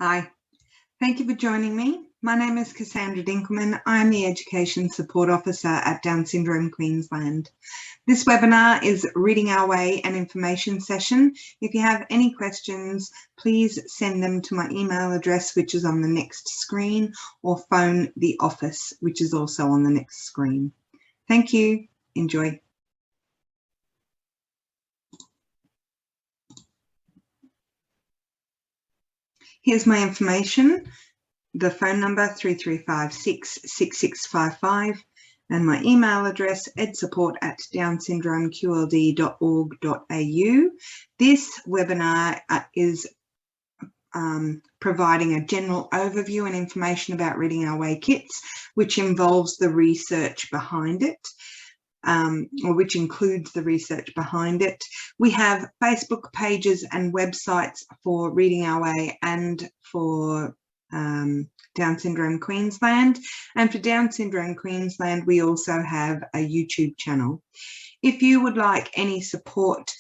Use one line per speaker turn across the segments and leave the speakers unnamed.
Hi, thank you for joining me. My name is Cassandra Dinkelman. I'm the Education Support Officer at Down Syndrome Queensland. This webinar is Reading Our Way an information session. If you have any questions, please send them to my email address, which is on the next screen, or phone the office, which is also on the next screen. Thank you. Enjoy. Here's my information. The phone number 3356-6655 and my email address edsupport@downsyndromeqld.org.au. This webinar is providing a general overview and information about Reading Our Way kits, which involves the research behind it. Or which includes the research behind it. We have Facebook pages and websites for Reading Our Way and for Down Syndrome Queensland. And for Down Syndrome Queensland, we also have a YouTube channel. If you would like any support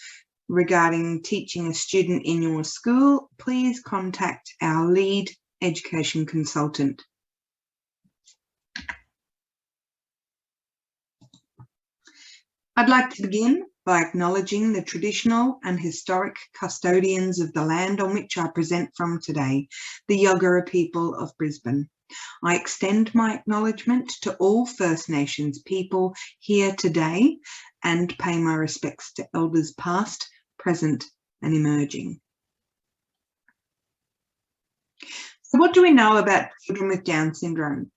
regarding teaching a student in your school, please contact our lead education consultant. I'd like to begin by acknowledging the traditional and historic custodians of the land on which I present from today, the Yagara people of Brisbane. I extend my acknowledgement to all First Nations people here today and pay my respects to elders past, present and emerging. So what do we know about children with Down syndrome?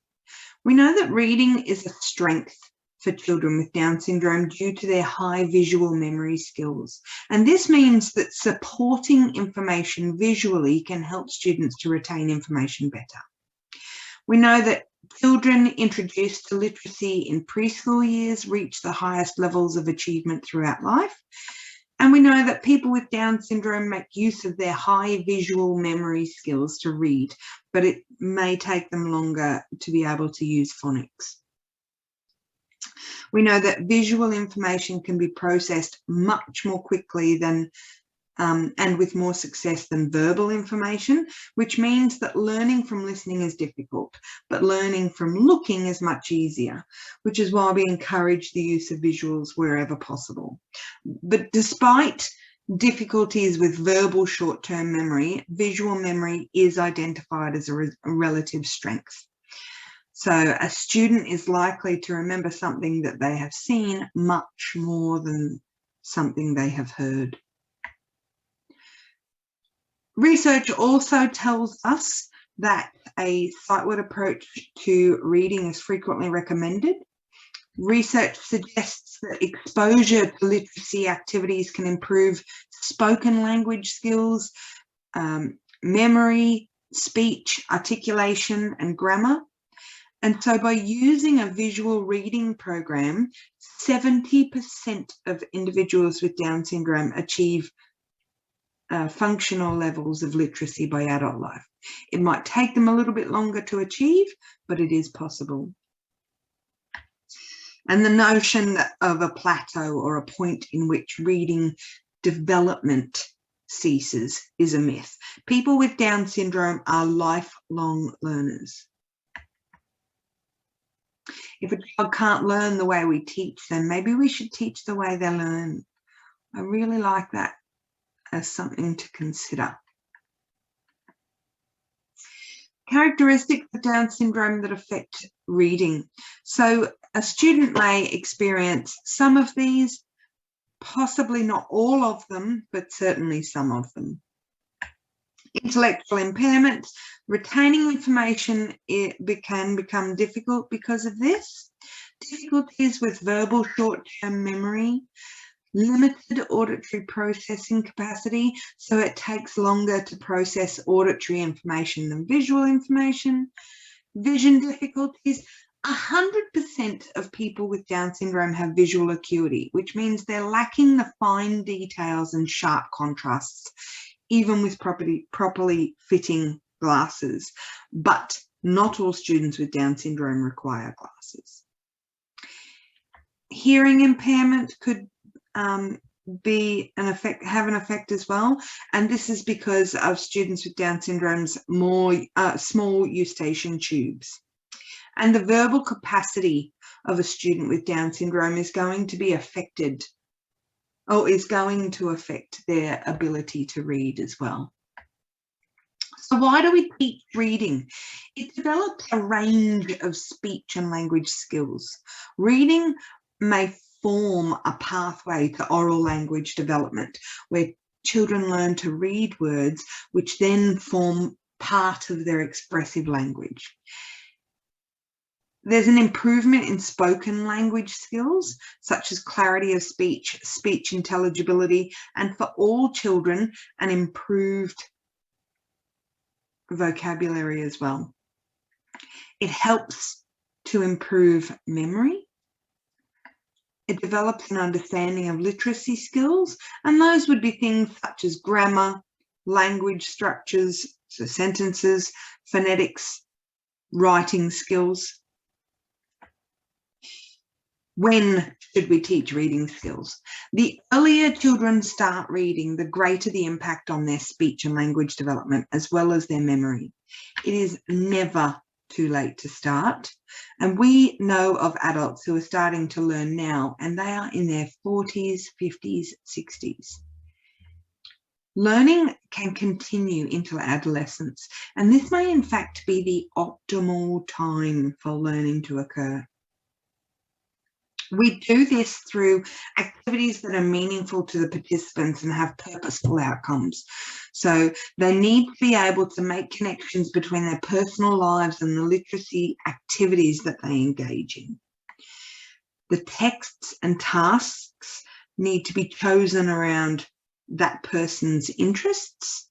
We know that reading is a strength for children with Down syndrome due to their high visual memory skills. And this means that supporting information visually can help students to retain information better. We know that children introduced to literacy in preschool years reach the highest levels of achievement throughout life. And we know that people with Down syndrome make use of their high visual memory skills to read, but it may take them longer to be able to use phonics. We know that visual information can be processed much more quickly than and with more success than verbal information, which means that learning from listening is difficult, but learning from looking is much easier, which is why we encourage the use of visuals wherever possible. But despite difficulties with verbal short-term memory, visual memory is identified as a relative strength. So a student is likely to remember something that they have seen much more than something they have heard. Research also tells us that a sight-word approach to reading is frequently recommended. Research suggests that exposure to literacy activities can improve spoken language skills, memory, speech, articulation, and grammar. And so by using a visual reading program, 70% of individuals with Down syndrome achieve functional levels of literacy by adult life. It might take them a little bit longer to achieve, but it is possible. And the notion of a plateau or a point in which reading development ceases is a myth. People with Down syndrome are lifelong learners. If a child can't learn the way we teach them, maybe we should teach the way they learn. I really like that as something to consider. Characteristics of Down syndrome that affect reading. So a student may experience some of these, possibly not all of them, but certainly some of them. Intellectual impairment, retaining information can become difficult because of this. Difficulties with verbal short-term memory, limited auditory processing capacity, so it takes longer to process auditory information than visual information. Vision difficulties. 100% of people with Down syndrome have visual acuity, which means they're lacking the fine details and sharp contrasts, even with properly fitting glasses. But not all students with Down syndrome require glasses. Hearing impairment could have an effect as well, and this is because of students with Down syndrome's more small eustachian tubes, and the verbal capacity of a student with Down syndrome is going to be affected, or is going to affect their ability to read as well. So why do we teach reading? It develops a range of speech and language skills. Reading may form a pathway to oral language development, where children learn to read words which then form part of their expressive language. There's an improvement in spoken language skills, such as clarity of speech, speech intelligibility, and for all children, an improved vocabulary as well. It helps to improve memory. It develops an understanding of literacy skills, and those would be things such as grammar, language structures, so sentences, phonetics, writing skills. When should we teach reading skills? The earlier children start reading, the greater the impact on their speech and language development, as well as their memory. It is never too late to start. And we know of adults who are starting to learn now, and they are in their 40s, 50s, 60s. Learning can continue into adolescence, and this may in fact be the optimal time for learning to occur. We do this through activities that are meaningful to the participants and have purposeful outcomes. So they need to be able to make connections between their personal lives and the literacy activities that they engage in. The texts and tasks need to be chosen around that person's interests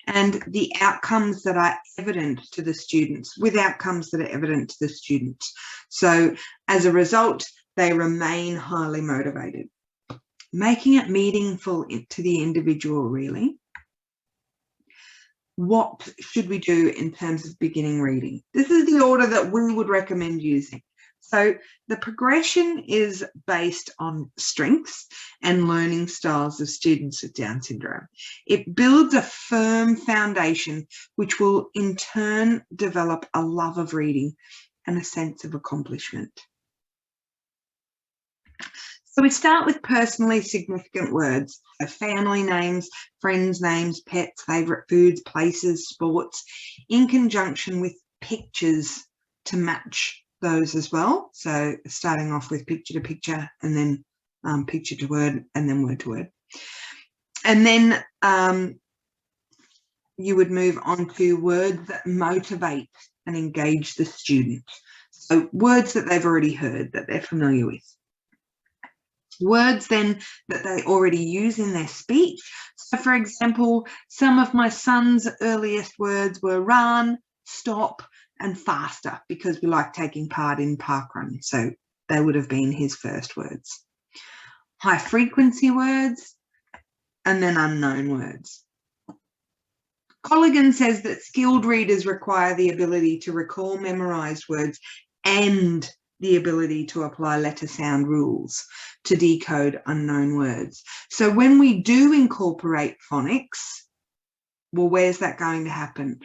and the outcomes that are evident to the students, with outcomes that are evident to the students. So as a result, they remain highly motivated. Making it meaningful to the individual, really. What should we do in terms of beginning reading? This is the order that we would recommend using. So the progression is based on strengths and learning styles of students with Down syndrome. It builds a firm foundation, which will in turn develop a love of reading and a sense of accomplishment. So we start with personally significant words, so family names, friends' names, pets, favourite foods, places, sports, in conjunction with pictures to match those as well. So starting off with picture to picture, and then picture to word, and then word to word. And then you would move on to words that motivate and engage the student. So words that they've already heard, that they're familiar with. Words then that they already use in their speech. So for example, some of my son's earliest words were run, stop, and faster, because we like taking part in parkrun. So they would have been his first words. High frequency words, and then unknown words. Colligan says that skilled readers require the ability to recall memorized words and the ability to apply letter sound rules to decode unknown words. So when we do incorporate phonics, well, where's that going to happen?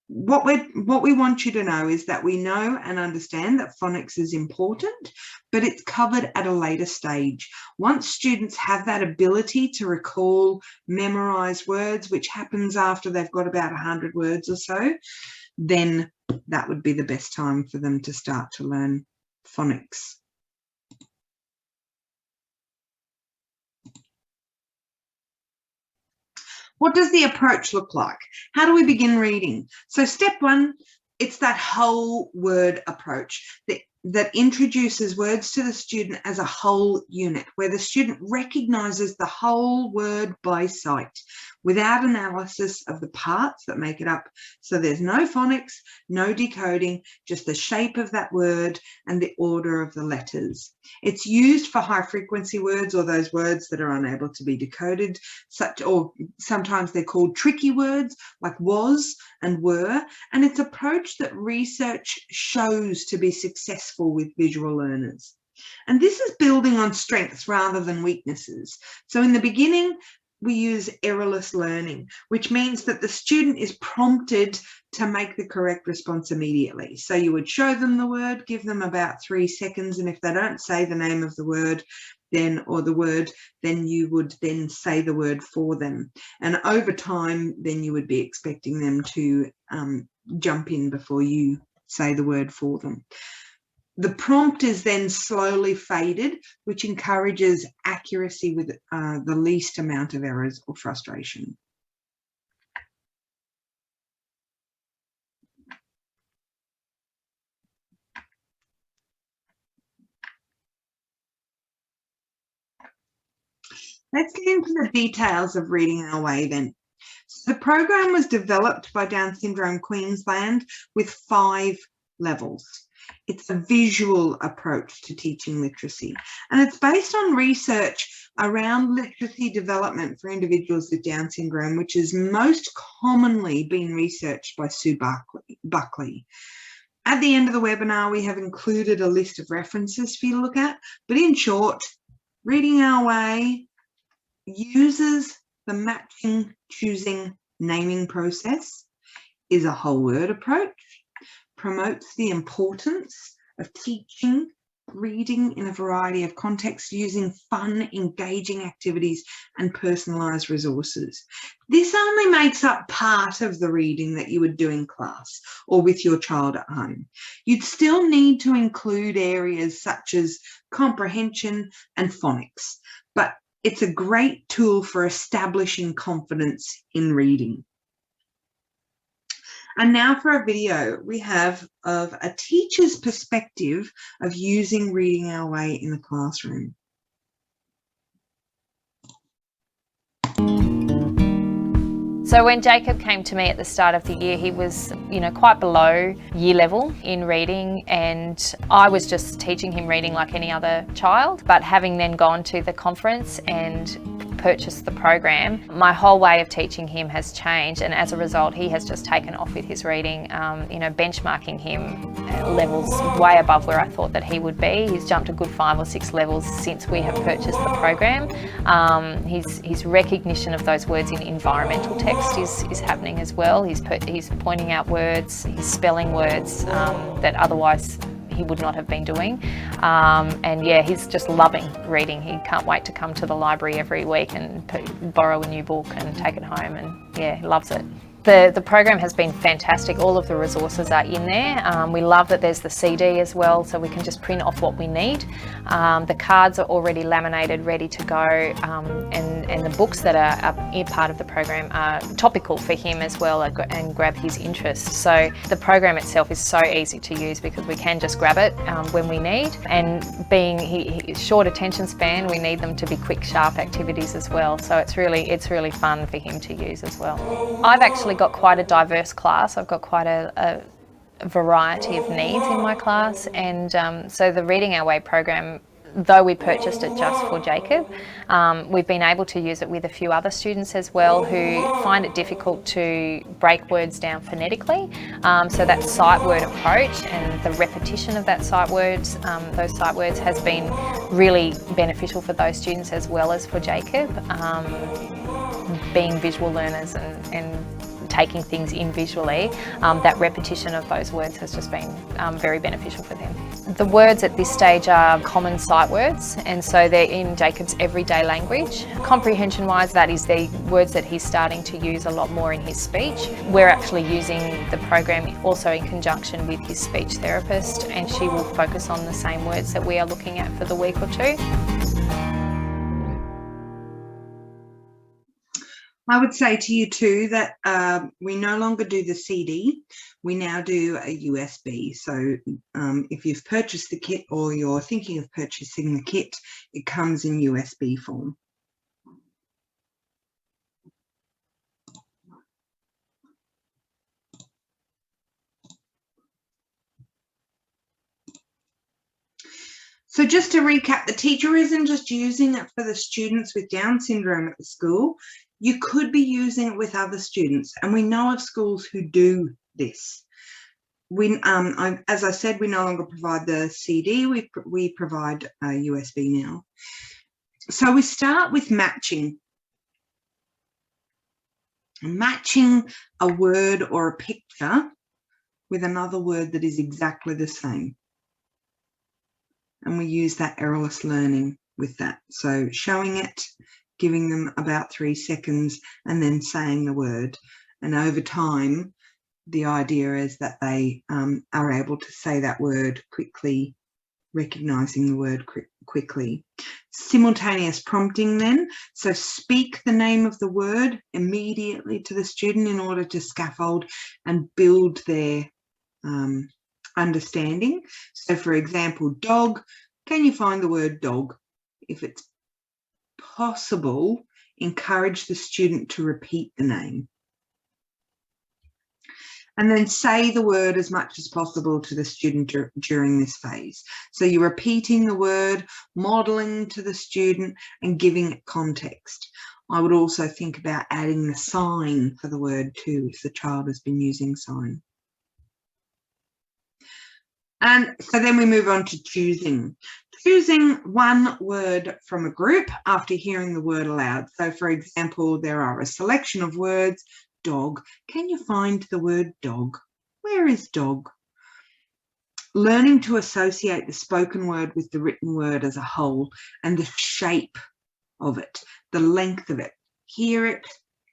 What we want you to know is that we know and understand that phonics is important, but it's covered at a later stage. Once students have that ability to recall memorized words, which happens after they've got about 100 words or so, then that would be the best time for them to start to learn phonics. What does the approach look like? How do we begin reading? So step one, it's that whole word approach that introduces words to the student as a whole unit, where the student recognises the whole word by sight without analysis of the parts that make it up. So there's no phonics, no decoding, just the shape of that word and the order of the letters. It's used for high frequency words, or those words that are unable to be decoded, or sometimes they're called tricky words like was and were, and it's an approach that research shows to be successful with visual learners. And this is building on strengths rather than weaknesses. So in the beginning, we use errorless learning, which means that the student is prompted to make the correct response immediately. So you would show them the word, give them about 3 seconds, and if they don't say the name of the word, then you would then say the word for them. And over time, then you would be expecting them to jump in before you say the word for them. The prompt is then slowly faded, which encourages accuracy with the least amount of errors or frustration. Let's get into the details of Reading Our Way then. So the program was developed by Down Syndrome Queensland with 5 levels. It's a visual approach to teaching literacy, and it's based on research around literacy development for individuals with Down syndrome, which is most commonly been researched by Sue Buckley. At the end of the webinar, we have included a list of references for you to look at, but in short, Reading Our Way uses the matching, choosing, naming process, is a whole word approach, promotes the importance of teaching reading in a variety of contexts using fun, engaging activities and personalised resources. This only makes up part of the reading that you would do in class or with your child at home. You'd still need to include areas such as comprehension and phonics, but it's a great tool for establishing confidence in reading. And now for a video we have of a teacher's perspective of using Reading Our Way in the classroom.
So when Jacob came to me at the start of the year, he was, quite below year level in reading, and I was just teaching him reading like any other child. But having then gone to the conference and purchased the program, my whole way of teaching him has changed, and as a result he has just taken off with his reading, benchmarking him levels way above where I thought that he would be. He's jumped a good 5 or 6 levels since we have purchased the program. His recognition of those words in environmental text is happening as well. He's pointing out words, he's spelling words that otherwise he would not have been doing. And yeah, he's just loving reading. He can't wait to come to the library every week and borrow a new book and take it home, and yeah, he loves it. The program has been fantastic. All of the resources are in there. We love that there's the CD as well, so we can just print off what we need. The cards are already laminated, ready to go, and the books that are part of the program are topical for him as well and grab his interest. So the program itself is so easy to use because we can just grab it when we need, and being his short attention span, we need them to be quick, sharp activities as well. So it's really fun for him to use as well. I've actually got quite a diverse class. I've got quite a variety of needs in my class, and so the Reading Our Way program, though we purchased it just for Jacob, we've been able to use it with a few other students as well who find it difficult to break words down phonetically. So that sight word approach and the repetition of that sight words, those sight words, has been really beneficial for those students as well as for Jacob. Being visual learners and taking things in visually, that repetition of those words has just been very beneficial for them. The words at this stage are common sight words, and so they're in Jacob's everyday language. Comprehension wise, that is the words that he's starting to use a lot more in his speech. We're actually using the program also in conjunction with his speech therapist, and she will focus on the same words that we are looking at for the week or two.
I would say to you too that we no longer do the CD, we now do a USB. So if you've purchased the kit or you're thinking of purchasing the kit, it comes in USB form. So just to recap, the teacher isn't just using it for the students with Down syndrome at the school. You could be using it with other students, and we know of schools who do this. as I said, we no longer provide the CD. We provide a USB now. So we start with matching. Matching a word or a picture with another word that is exactly the same. And we use that errorless learning with that. So showing it, giving them about 3 seconds, and then saying the word. And over time, the idea is that they are able to say that word quickly, recognizing the word quickly. Simultaneous prompting then. So speak the name of the word immediately to the student in order to scaffold and build their understanding. So for example, dog, can you find the word dog? If it's possible, encourage the student to repeat the name. And then say the word as much as possible to the student during this phase. So you're repeating the word, modelling to the student and giving it context. I would also think about adding the sign for the word too, if the child has been using sign. And so then we move on to choosing. Choosing one word from a group after hearing the word aloud. So for example, there are a selection of words. Dog. Can you find the word dog? Where is dog? Learning to associate the spoken word with the written word as a whole and the shape of it, the length of it. Hear it,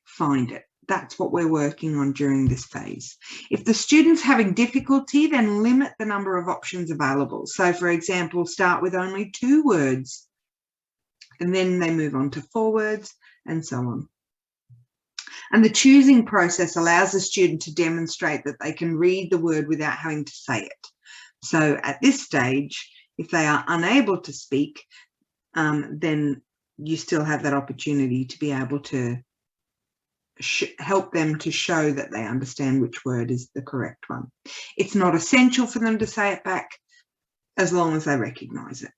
find it. That's what we're working on during this phase. If the student's having difficulty, then limit the number of options available. So for example, start with only 2 words and then they move on to 4 words and so on. And the choosing process allows the student to demonstrate that they can read the word without having to say it. So at this stage, if they are unable to speak, then you still have that opportunity to be able to help them to show that they understand which word is the correct one. It's not essential for them to say it back as long as they recognise it.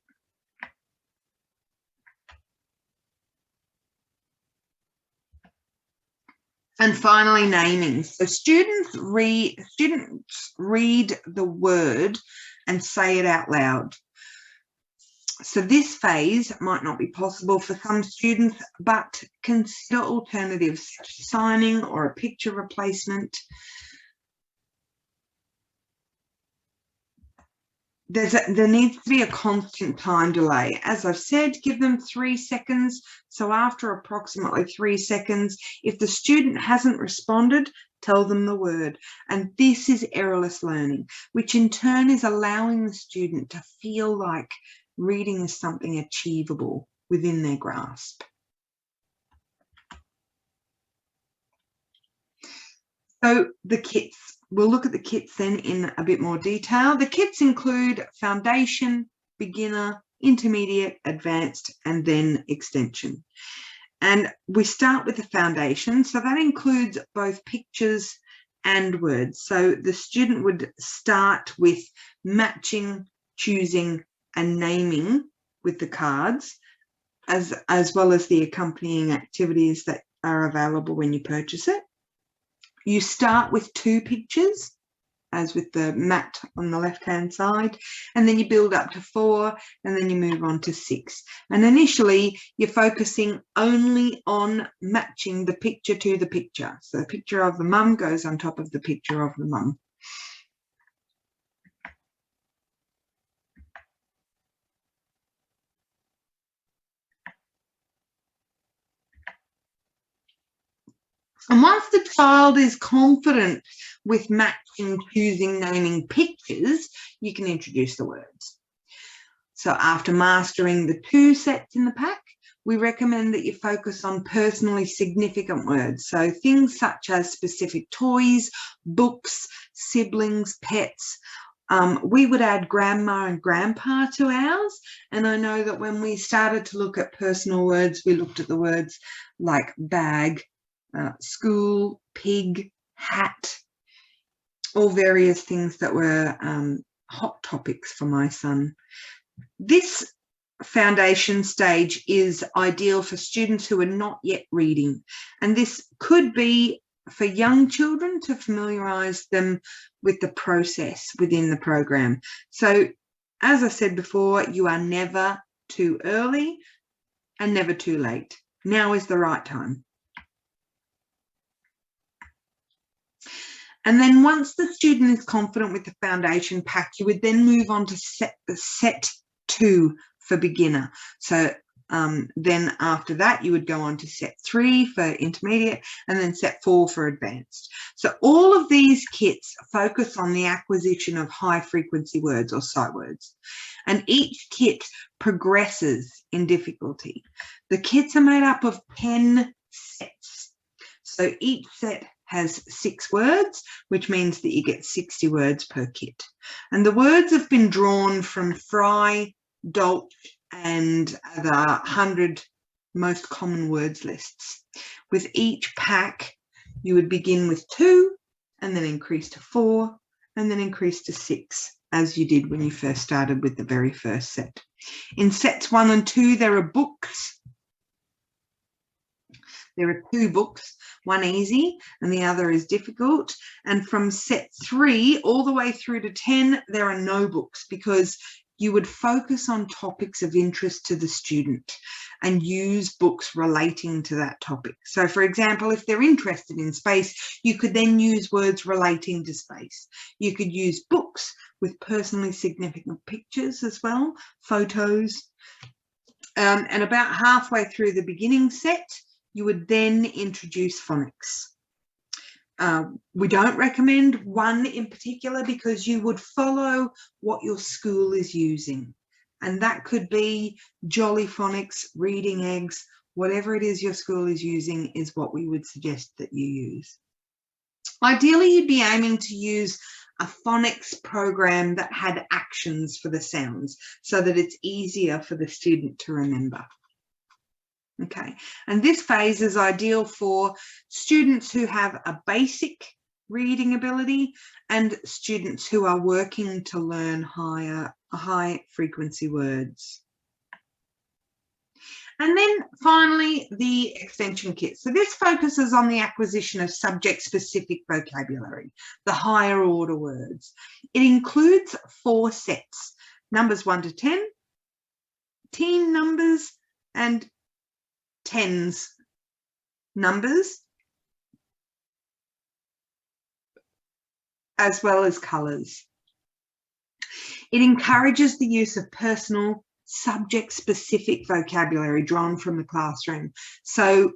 And finally, naming. So students read the word and say it out loud. So this phase might not be possible for some students, but consider alternatives such as signing or a picture replacement. There needs to be a constant time delay. As I've said, give them 3 seconds. So after approximately 3 seconds, if the student hasn't responded, tell them the word. And this is errorless learning, which in turn is allowing the student to feel like reading is something achievable within their grasp. So the kits. We'll look at the kits then in a bit more detail. The kits include foundation, beginner, intermediate, advanced, and then extension. And we start with the foundation. So that includes both pictures and words. So the student would start with matching, choosing, and naming with the cards, as well as the accompanying activities that are available when you purchase it. You start with 2 pictures, as with the mat on the left-hand side, and then you build up to 4, and then you move on to 6. And initially, you're focusing only on matching the picture to the picture. So the picture of the mum goes on top of the picture of the mum. And once the child is confident with matching, choosing, naming pictures, you can introduce the words. So after mastering the 2 sets in the pack, we recommend that you focus on personally significant words. So things such as specific toys, books, siblings, pets. We would add grandma and grandpa to ours. And I know that when we started to look at personal words, we looked at the words like bag, school, pig, hat, all various things that were hot topics for my son. This foundation stage is ideal for students who are not yet reading, and this could be for young children to familiarise them with the process within the program. So as I said before, you are never too early and never too late. Now is the right time. And then once the student is confident with the foundation pack, you would then move on to set 2 for beginner. So then after that, you would go on to set 3 for intermediate and then set 4 for advanced. So all of these kits focus on the acquisition of high frequency words or sight words. And each kit progresses in difficulty. The kits are made up of 10 sets. So each set has 6 words, which means that you get 60 words per kit. And the words have been drawn from Fry, Dolch, and the 100 most common words lists. With each pack, you would begin with 2 and then increase to 4 and then increase to 6, as you did when you first started with the very first set. In sets 1 and 2, there are books. There are 2 books, one easy and the other is difficult. And from set 3 all the way through to 10, there are no books, because you would focus on topics of interest to the student and use books relating to that topic. So for example, if they're interested in space, you could then use words relating to space. You could use books with personally significant pictures as well, photos. And about halfway through the beginning set, you would then introduce phonics. We don't recommend one in particular, because you would follow what your school is using. And that could be Jolly Phonics, Reading Eggs, whatever it is your school is using is what we would suggest that you use. Ideally, you'd be aiming to use a phonics program that had actions for the sounds so that it's easier for the student to remember. Okay, and this phase is ideal for students who have a basic reading ability and students who are working to learn high frequency words. And then finally, the extension kit. So this focuses on the acquisition of subject-specific vocabulary, the higher order words. It includes 4 sets, numbers 1 to 10, teen numbers, and tens numbers, as well as colours. It encourages the use of personal subject-specific vocabulary drawn from the classroom. So,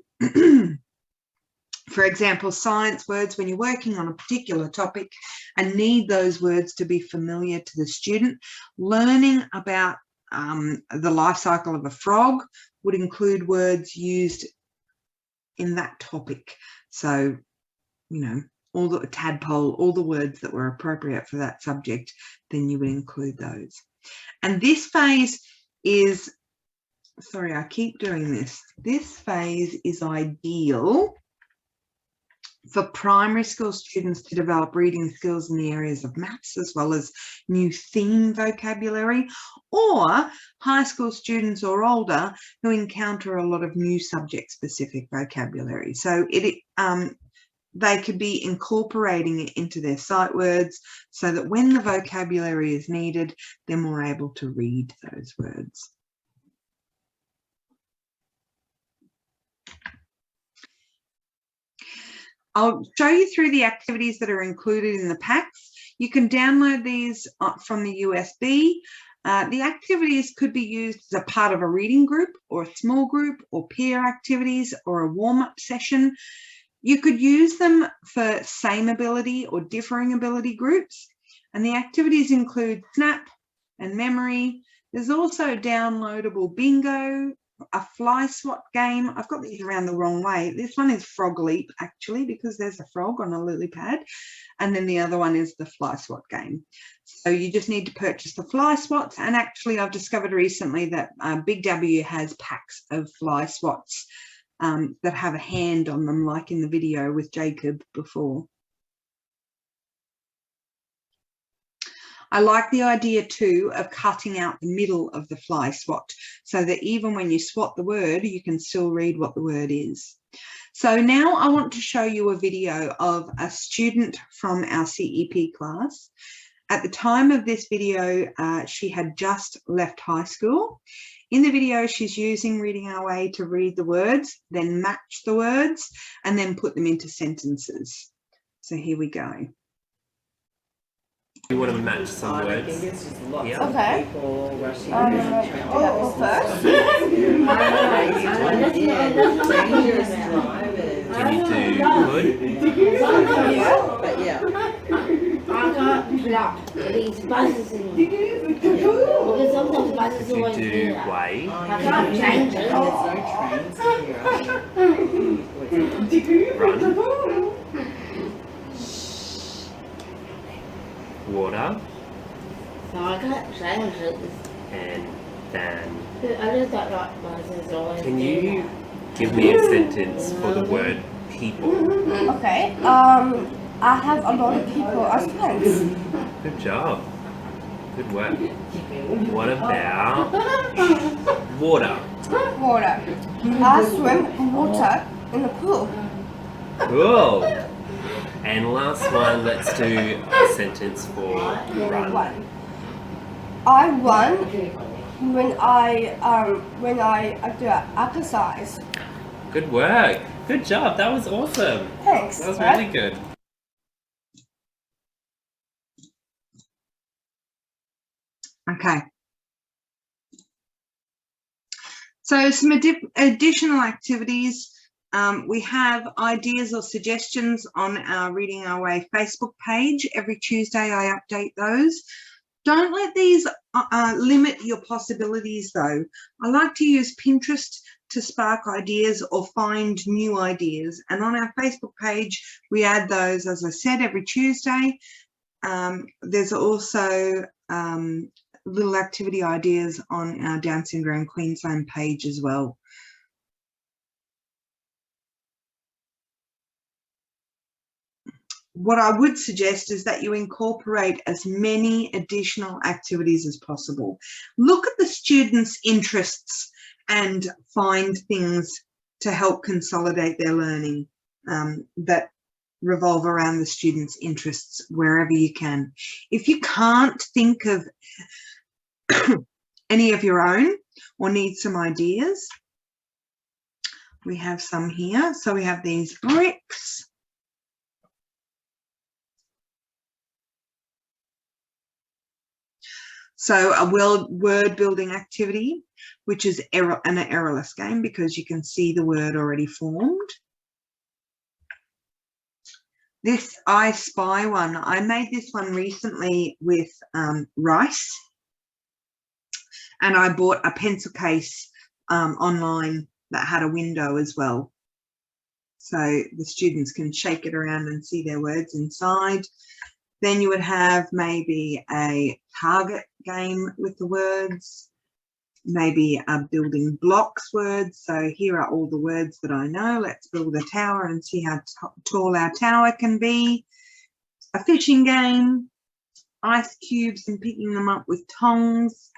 for example, science words, when you're working on a particular topic and need those words to be familiar to the student, learning about the life cycle of a frog would include words used in that topic. So, you know, all the tadpole, all the words that were appropriate for that subject, then you would include those. And this phase is, sorry, I keep doing this. This phase is ideal for primary school students to develop reading skills in the areas of maths, as well as new theme vocabulary, or high school students or older who encounter a lot of new subject-specific vocabulary. So they could be incorporating it into their sight words so that when the vocabulary is needed, they're more able to read those words. I'll show you through the activities that are included in the packs. You can download these from the USB. The activities could be used as a part of a reading group or a small group or peer activities or a warm-up session. You could use them for same ability or differing ability groups. And the activities include Snap and Memory. There's also downloadable bingo, a fly swat game. I've got these around the wrong way. This one is Frog Leap, actually, because there's a frog on a lily pad. And then the other one is the fly swat game. So you just need to purchase the fly swats. And actually, I've discovered recently that Big W has packs of fly swats that have a hand on them, like in the video with Jacob before. I like the idea too of cutting out the middle of the fly swat so that even when you swat the word, you can still read what the word is. So now I want to show you a video of a student from our CEP class. At the time of this video, she had just left high school. In the video, she's using Reading Our Way to read the words, then match the words, and then put them into sentences. So here we go.
You want to match some words? Yeah.
Okay. First.
Can you do good?
Yeah.
But yeah. I can't block these buses in because sometimes buses
Could you
always
do
do that.
way?
I can't change it.
Run. Water.
So I can't change it.
And then.
I just don't like buses always
Can
do
you
that.
give me a sentence for the word people?
Okay. I have a lot of people as friends.
Good job. Good work. What about water?
Water. I swim in water in the pool.
Cool. And last one, let's do a sentence for run.
One. I run when I do exercise.
Good work. Good job. That was awesome.
Thanks.
That was really good.
Okay. So some additional activities. We have ideas or suggestions on our Reading Our Way Facebook page. Every Tuesday I update those. Don't let these limit your possibilities though. I like to use Pinterest to spark ideas or find new ideas. And on our Facebook page, we add those, as I said, every Tuesday. There's also little activity ideas on our Down Syndrome Queensland page as well. What I would suggest is that you incorporate as many additional activities as possible. Look at the students' interests and find things to help consolidate their learning that revolve around the students' interests wherever you can. If you can't think of any of your own or need some ideas, we have some here. So we have these bricks. So a word building activity, which is an errorless game because you can see the word already formed. This I Spy one, I made this one recently with rice, and I bought a pencil case online that had a window as well. So the students can shake it around and see their words inside. Then you would have maybe a target game with the words, maybe a building blocks words. So here are all the words that I know. Let's build a tower and see how tall our tower can be. A fishing game, ice cubes and picking them up with tongs.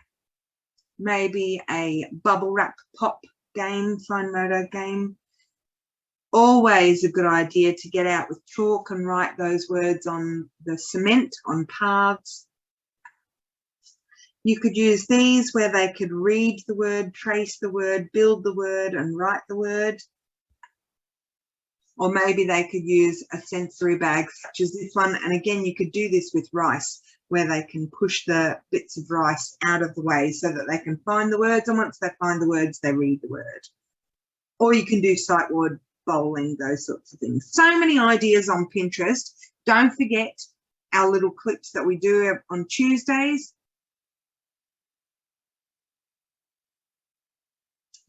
Maybe a bubble wrap pop game, fine motor game. Always a good idea to get out with chalk and write those words on the cement, on paths. You could use these where they could read the word, trace the word, build the word and write the word. Or maybe they could use a sensory bag such as this one. And again, you could do this with rice where they can push the bits of rice out of the way so that they can find the words. And once they find the words, they read the word. Or you can do sight word bowling, those sorts of things. So many ideas on Pinterest. Don't forget our little clips that we do on Tuesdays.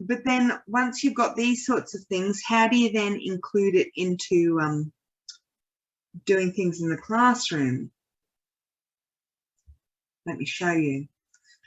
But then once you've got these sorts of things, how do you then include it into doing things in the classroom? Let me show you.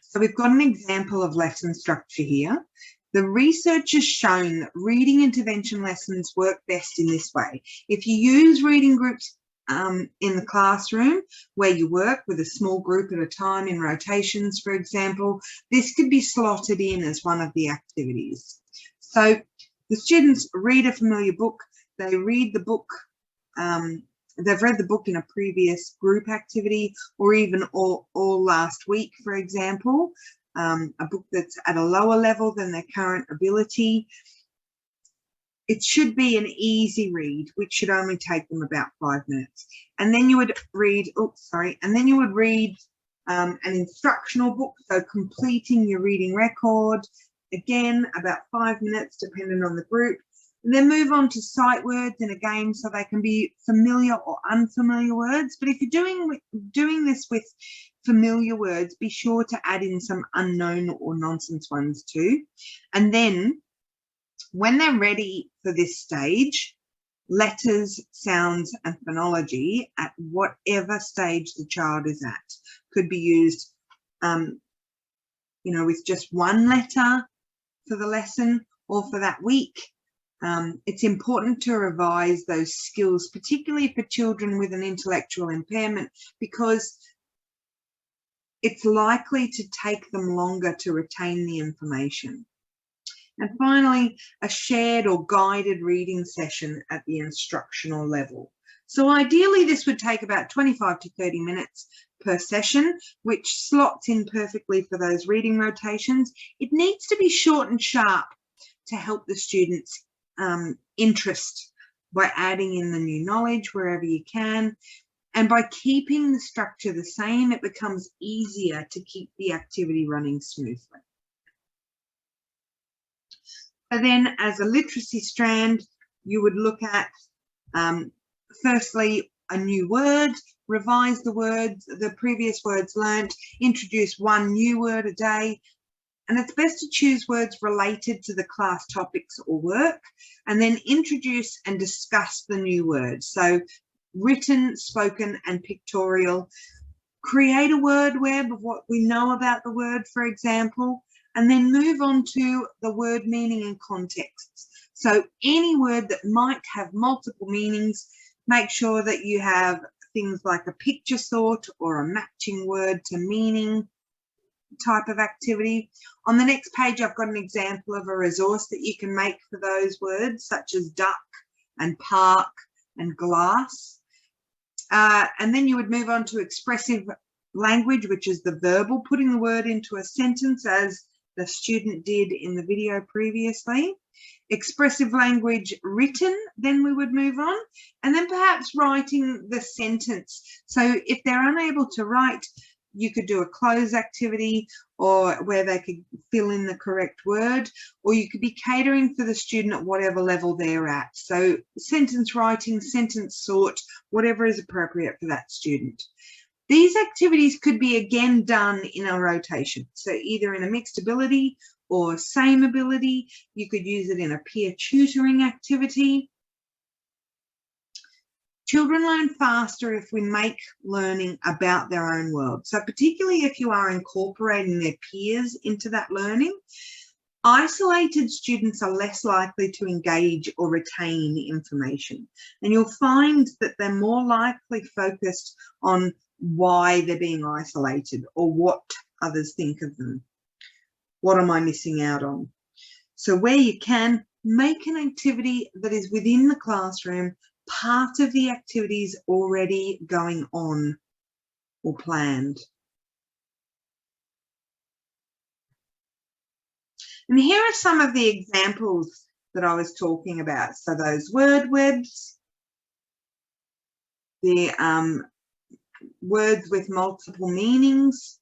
So we've got an example of lesson structure here. The research has shown that reading intervention lessons work best in this way. If you use reading groups in the classroom where you work with a small group at a time in rotations, for example, this could be slotted in as one of the activities. So The students read a familiar book. They read the book. They've read the book in a previous group activity, or even all last week, for example, a book that's at a lower level than their current ability. It should be an easy read, which should only take them about 5 minutes. And then you would read, an instructional book, so completing your reading record, again, about 5 minutes, depending on the group. And then move on to sight words in a game, so they can be familiar or unfamiliar words. But if you're doing this with familiar words, be sure to add in some unknown or nonsense ones too. And then when they're ready for this stage, letters, sounds, and phonology at whatever stage the child is at could be used, with just one letter for the lesson or for that week. It's important to revise those skills, particularly for children with an intellectual impairment, because it's likely to take them longer to retain the information. And finally, a shared or guided reading session at the instructional level. So ideally, this would take about 25 to 30 minutes per session, which slots in perfectly for those reading rotations. It needs to be short and sharp to help the students' interest by adding in the new knowledge wherever you can. And by keeping the structure the same, it becomes easier to keep the activity running smoothly. So then, as a literacy strand, you would look at, firstly, a new word, revise the previous words learnt, introduce one new word a day, and it's best to choose words related to the class topics or work, and then introduce and discuss the new words. So written, spoken, and pictorial. Create a word web of what we know about the word, for example, and then move on to the word meaning and contexts. So any word that might have multiple meanings, make sure that you have things like a picture sort or a matching word to meaning type of activity. On the next page, I've got an example of a resource that you can make for those words, such as duck and park and glass. And then you would move on to expressive language, which is the verbal, putting the word into a sentence as the student did in the video previously. Expressive language written, then we would move on, and then perhaps writing the sentence. So if they're unable to write, you could do a close activity, or where they could fill in the correct word, or you could be catering for the student at whatever level they're at. So sentence writing, sentence sort, whatever is appropriate for that student. These activities could be again done in a rotation. So either in a mixed ability or same ability. You could use it in a peer tutoring activity. Children learn faster if we make learning about their own world. So particularly if you are incorporating their peers into that learning, isolated students are less likely to engage or retain information. And you'll find that they're more likely focused on why they're being isolated or what others think of them. What am I missing out on? So where you can, make an activity that is within the classroom, part of the activities already going on or planned. And here are some of the examples that I was talking about. So those word webs, the words with multiple meanings,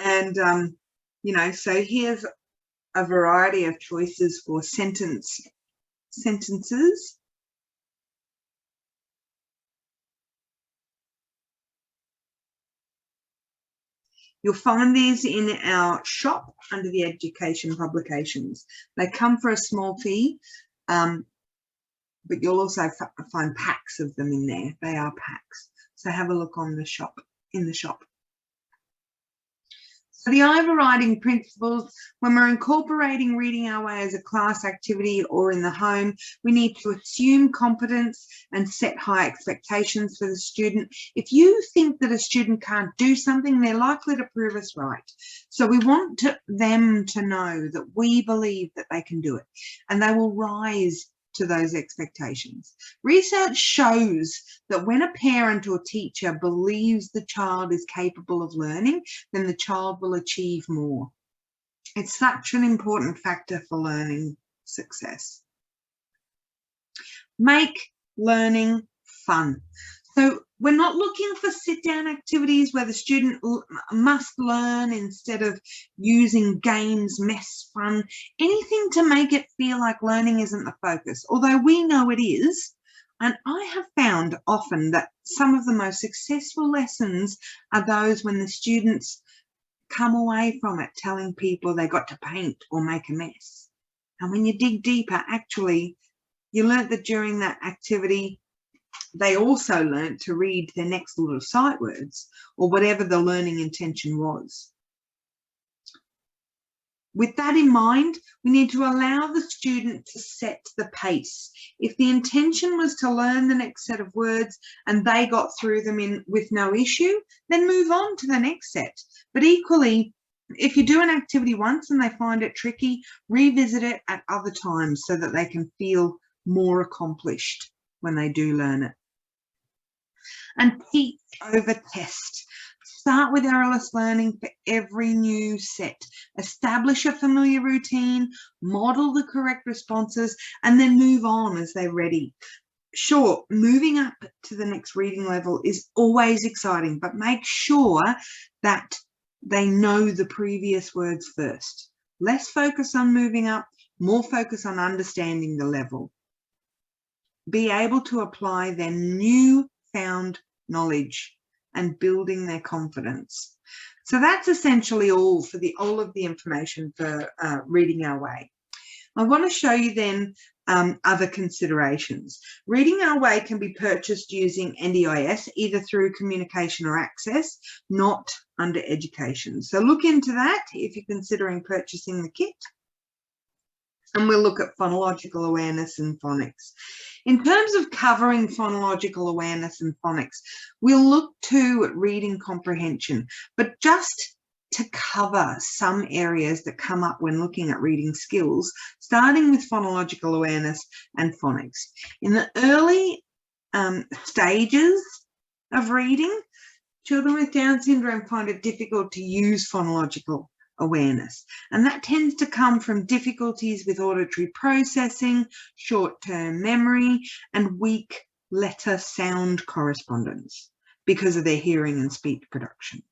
and so here's a variety of choices for sentences. You'll find these in our shop under the education publications. They come for a small fee, but you'll also find packs of them in there. They are packs. So have a look on the shop, in the shop. So the overriding principles, when we're incorporating reading our way as a class activity or in the home, we need to assume competence and set high expectations for the student. If you think that a student can't do something, they're likely to prove us right. So we want them to know that we believe that they can do it, and they will rise to those expectations. Research shows that when a parent or teacher believes the child is capable of learning, then the child will achieve more. It's such an important factor for learning success. Make learning fun. So we're not looking for sit-down activities where the student must learn instead of using games, mess, fun, anything to make it feel like learning isn't the focus, although we know it is. And I have found often that some of the most successful lessons are those when the students come away from it telling people they got to paint or make a mess. And when you dig deeper, actually, you learnt that during that activity, they also learnt to read their next lot of sight words or whatever the learning intention was. With that in mind, we need to allow the student to set the pace. If the intention was to learn the next set of words and they got through them with no issue, then move on to the next set. But equally, if you do an activity once and they find it tricky, revisit it at other times so that they can feel more accomplished when they do learn it. And teach over test. Start with errorless learning for every new set. Establish a familiar routine, model the correct responses, and then move on as they're ready. Sure, moving up to the next reading level is always exciting, but make sure that they know the previous words first. Less focus on moving up, more focus on understanding the level. Be able to apply their newfound knowledge and building their confidence. So that's essentially all of the information for Reading Our Way. I want to show you then other considerations. Reading Our Way can be purchased using NDIS, either through communication or access, not under education. So look into that if you're considering purchasing the kit. And we'll look at phonological awareness and phonics. In terms of covering phonological awareness and phonics, we'll look to reading comprehension, but just to cover some areas that come up when looking at reading skills, starting with phonological awareness and phonics. In the early stages of reading, children with Down syndrome find it difficult to use phonological awareness, and that tends to come from difficulties with auditory processing, short-term memory, and weak letter sound correspondence because of their hearing and speech production.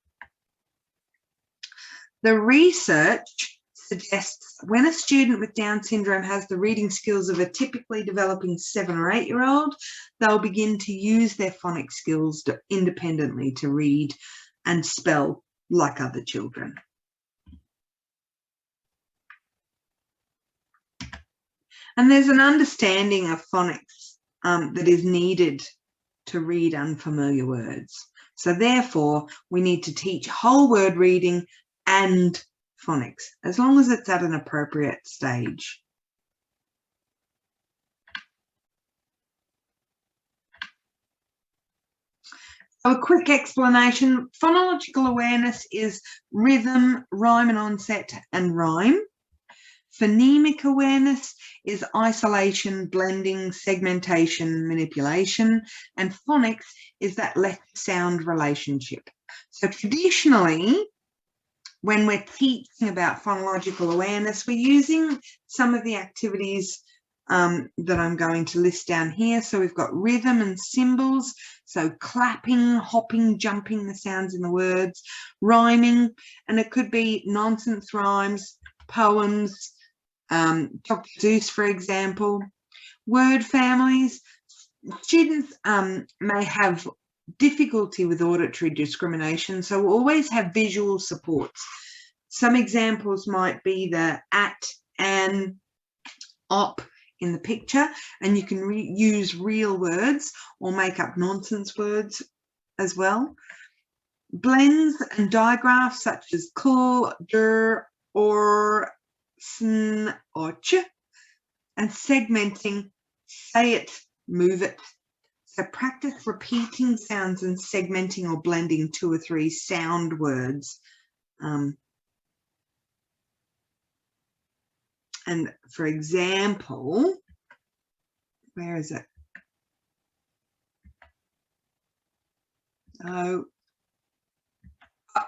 The research suggests when a student with Down syndrome has the reading skills of a typically developing 7 or 8-year-old, they'll begin to use their phonics skills independently to read and spell like other children. And there's an understanding of phonics that is needed to read unfamiliar words. So therefore, we need to teach whole word reading and phonics, as long as it's at an appropriate stage. So a quick explanation. Phonological awareness is rhythm, rhyme and onset, and rhyme. Phonemic awareness is isolation, blending, segmentation, manipulation, and phonics is that letter-sound relationship. So traditionally, when we're teaching about phonological awareness, we're using some of the activities that I'm going to list down here. So we've got rhythm and symbols, so clapping, hopping, jumping the sounds in the words, rhyming, and it could be nonsense rhymes, poems, Dr. Seuss, for example. Word families, students may have difficulty with auditory discrimination, so we'll always have visual supports. Some examples might be the at, an, op in the picture, and you can use real words or make up nonsense words as well. Blends and digraphs such as k, der, or, sn, or ch, and segmenting, say it, move it. So practice repeating sounds and segmenting or blending 2 or 3 sound words. And for example, where is it? Oh,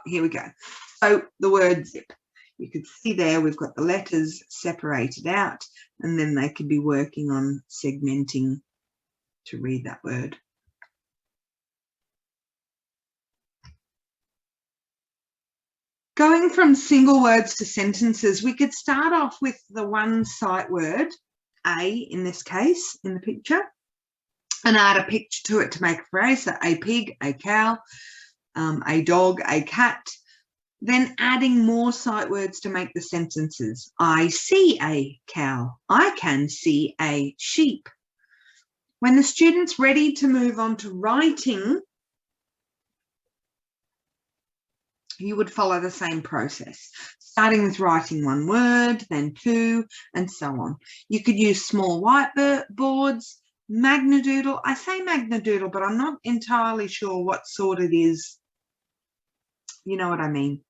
here we go. So the word zip. You can see there we've got the letters separated out, and then they could be working on segmenting to read that word. Going from single words to sentences, we could start off with the one sight word, a in this case, in the picture, and add a picture to it to make a phrase. So a pig, a cow, a dog, a cat. Then adding more sight words to make the sentences. I see a cow. I can see a sheep. When the student's ready to move on to writing, you would follow the same process, starting with writing one word, then 2, and so on. You could use small whiteboards, Magnadoodle. I say Magnadoodle, but I'm not entirely sure what sort it is. You know what I mean.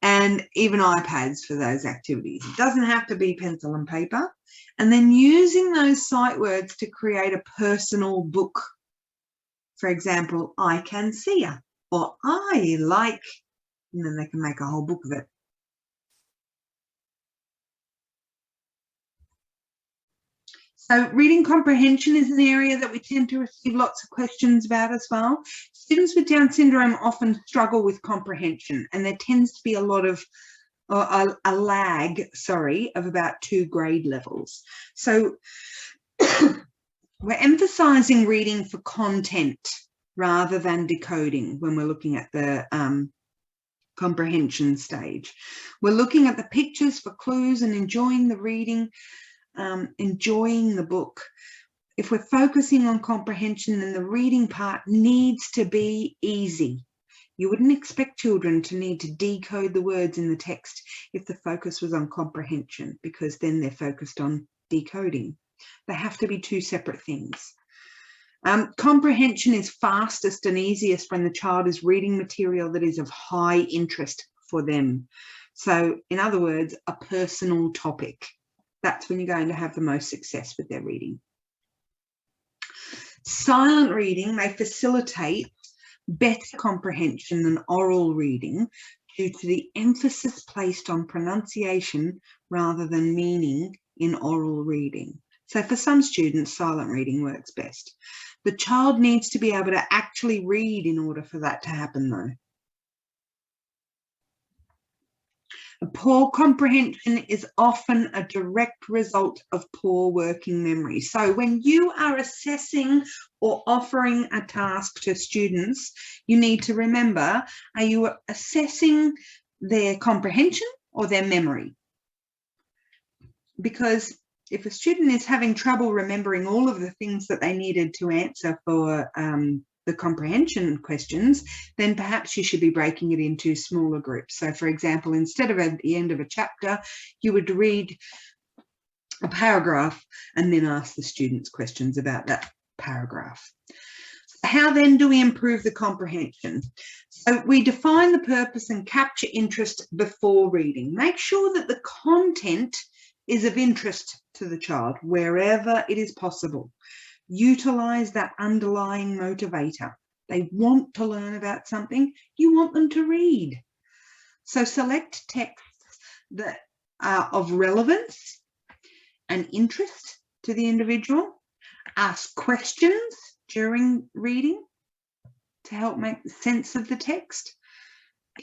And even iPads for those activities. It doesn't have to be pencil and paper. And then using those sight words to create a personal book. For example, I can see her, or I like, and then they can make a whole book of it. So reading comprehension is an area that we tend to receive lots of questions about as well. Students with Down syndrome often struggle with comprehension, and there tends to be a lot of a lag, of about 2 grade levels. So we're emphasising reading for content rather than decoding when we're looking at the comprehension stage. We're looking at the pictures for clues and enjoying the reading, enjoying the book. If we're focusing on comprehension, then the reading part needs to be easy. You wouldn't expect children to need to decode the words in the text if the focus was on comprehension, because then they're focused on decoding. They have to be 2 separate things. Comprehension is fastest and easiest when the child is reading material that is of high interest for them. So, in other words, a personal topic. That's when you're going to have the most success with their reading. Silent reading may facilitate better comprehension than oral reading due to the emphasis placed on pronunciation rather than meaning in oral reading. So for some students, silent reading works best. The child needs to be able to actually read in order for that to happen, though. A poor comprehension is often a direct result of poor working memory. So when you are assessing or offering a task to students, you need to remember, are you assessing their comprehension or their memory? Because if a student is having trouble remembering all of the things that they needed to answer for the comprehension questions, then perhaps you should be breaking it into smaller groups. So for example, instead of at the end of a chapter, you would read a paragraph and then ask the students questions about that paragraph. How then do we improve the comprehension? So we define the purpose and capture interest before reading. Make sure that the content is of interest to the child wherever it is possible. Utilise that underlying motivator. They want to learn about something. You want them to read. So select texts that are of relevance and interest to the individual. Ask questions during reading to help make sense of the text.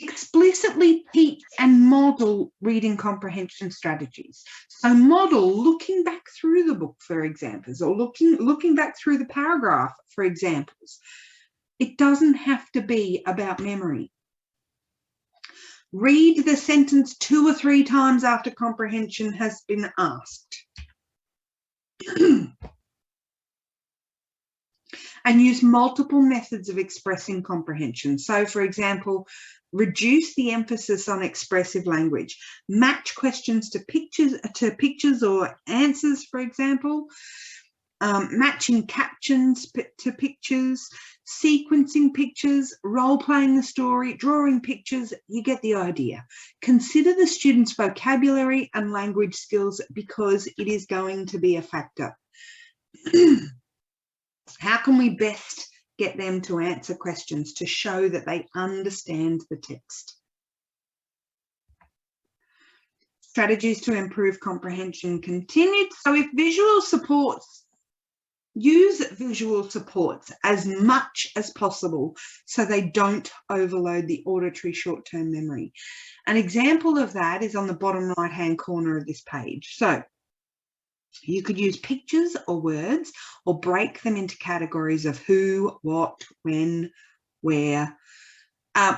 Explicitly teach and model reading comprehension strategies. So model looking back through the book for examples, or looking back through the paragraph for examples. It doesn't have to be about memory. Read the sentence 2 or 3 times after comprehension has been asked. And use multiple methods of expressing comprehension. So, for example, reduce the emphasis on expressive language. Match questions to pictures or answers, for example. Matching captions to pictures, sequencing pictures, role-playing the story, drawing pictures. You get the idea. Consider the students' vocabulary and language skills because it is going to be a factor. How can we best get them to answer questions to show that they understand the text? Strategies to improve comprehension continued. So if visual supports, use visual supports as much as possible so they don't overload the auditory short-term memory. An example of that is on the bottom right-hand corner of this page. So you could use pictures or words or break them into categories of who, what, when, where,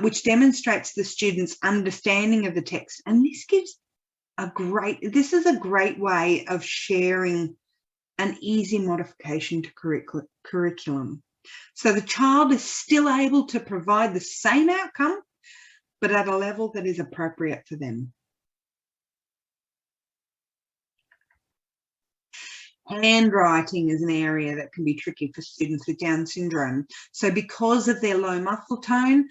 which demonstrates the student's understanding of the text. And this gives this is a great way of sharing an easy modification to curriculum. So the child is still able to provide the same outcome, but at a level that is appropriate for them. Handwriting is an area that can be tricky for students with Down syndrome. So because of their low muscle tone,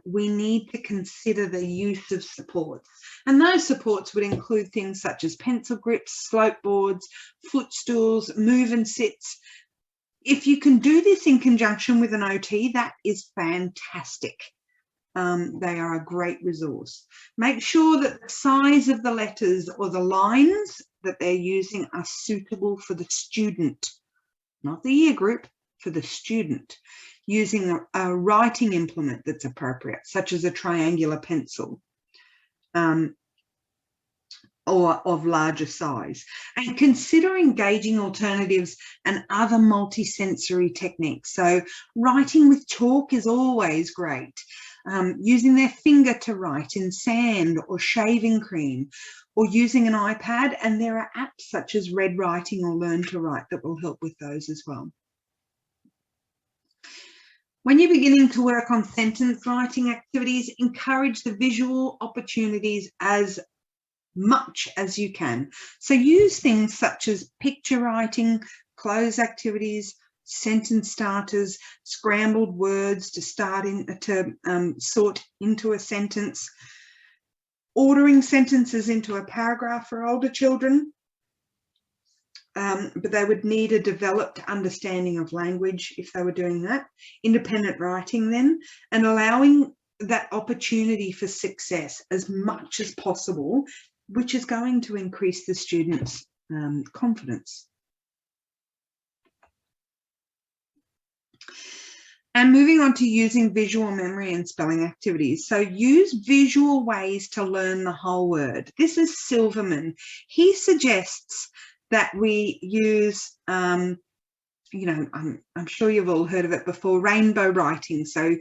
we need to consider the use of supports. And those supports would include things such as pencil grips, slope boards, footstools, move and sits. If you can do this in conjunction with an OT, that is fantastic. They are a great resource. Make sure that the size of the letters or the lines that they're using are suitable for the student, not the year group, for the student, using a writing implement that's appropriate, such as a triangular pencil or of larger size. And consider engaging alternatives and other multisensory techniques. So writing with chalk is always great. Using their finger to write in sand or shaving cream, or using an iPad, and there are apps such as Red Writing or Learn to Write that will help with those as well. When you're beginning to work on sentence writing activities, encourage the visual opportunities as much as you can. So use things such as picture writing, close activities, sentence starters, scrambled words to sort into a sentence, ordering sentences into a paragraph for older children, but they would need a developed understanding of language if they were doing that, independent writing then, and allowing that opportunity for success as much as possible, which is going to increase the students' confidence. And moving on to using visual memory and spelling activities. So use visual ways to learn the whole word. This is Silverman. He suggests that we use, I'm sure you've all heard of it before, rainbow writing. So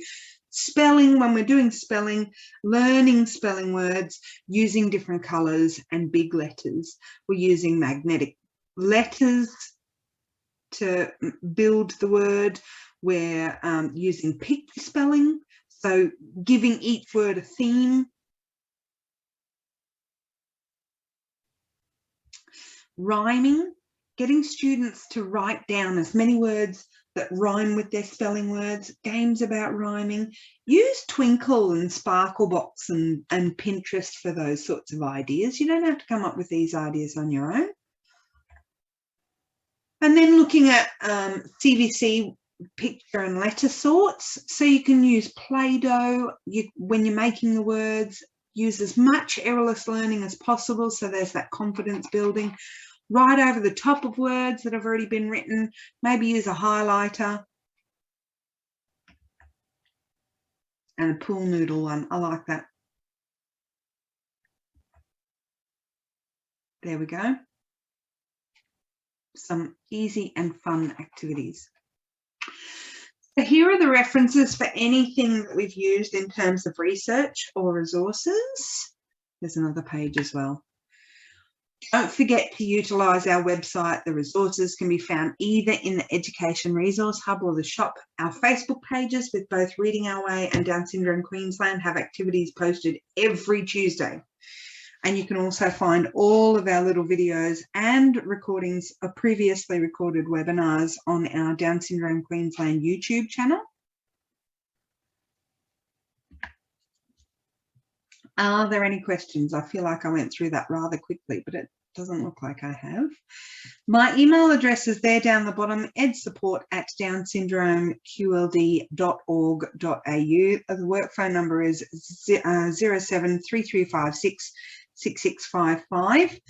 spelling, when we're doing spelling, learning spelling words, using different colours and big letters. We're using magnetic letters to build the word. We're using picture spelling, so giving each word a theme. Rhyming, getting students to write down as many words that rhyme with their spelling words, games about rhyming. Use Twinkle and Sparklebox and Pinterest for those sorts of ideas. You don't have to come up with these ideas on your own. And then looking at CVC picture and letter sorts. So you can use Play-Doh when you're making the words. Use as much errorless learning as possible, so there's that confidence building. Write over the top of words that have already been written. Maybe use a highlighter. And a pool noodle one. I like that. There we go. Some easy and fun activities. So here are the references for anything that we've used in terms of research or resources. There's another page as well. Don't forget to utilise our website. The resources can be found either in the Education Resource Hub or the shop. Our Facebook pages with both Reading Our Way and Down Syndrome Queensland have activities posted every Tuesday. And you can also find all of our little videos and recordings of previously recorded webinars on our Down Syndrome Queensland YouTube channel. Are there any questions? I feel like I went through that rather quickly, but it doesn't look like I have. My email address is there down the bottom, edsupport@downsyndromeqld.org.au. The work phone number is 073356 6655.